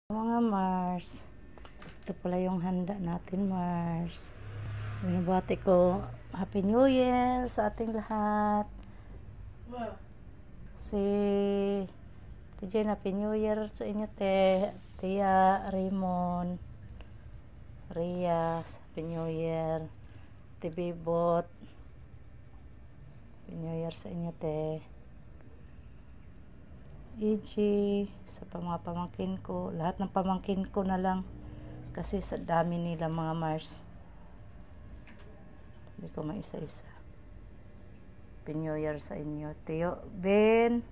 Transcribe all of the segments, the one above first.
Mga Mars, ito pala yung handa natin, Mars. Binabati ko Happy New Year sa ating lahat. Si Tijen, Happy New Year sa inyo, Tia, Raymond, Rias, Happy New Year. Bibot, Happy New Year sa inyo, EG, sa mga pamangkin ko, lahat ng pamangkin ko na lang kasi sa dami nila mga Mars, hindi ko maisa-isa. Happy New Year sa inyo, Tio Ben,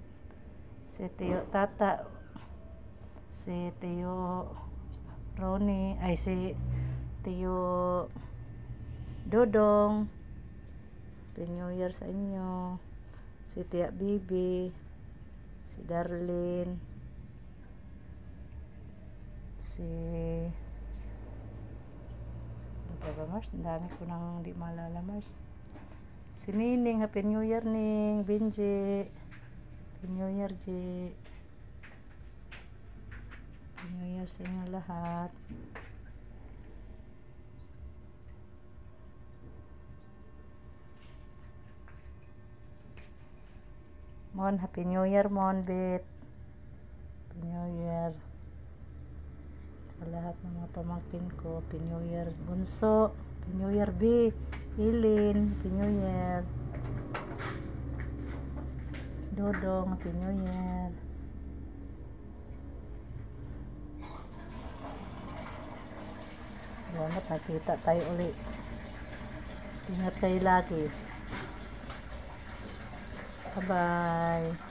si Tio Tata, si Tio Ronnie, ay si Tio Dodong. Happy New Year sa inyo, si Tia Bibi, si Darlene, si Mars, ang dami ko nang di maalala, Mars. Si Nining, Happy New Year, Ning, Benji, Happy New Year, G. Happy New Year sa inyo lahat. Mon, Happy New Year, Mon, Bit. Happy New Year sa lahat ng mga pamangkin ko. Happy New Year, Bunso. Happy New Year, B. Ilin, Happy New Year. Dodong, Happy New Year. Salamat, nakita tayo ulit. Ingat kayo lagi. Bye-bye.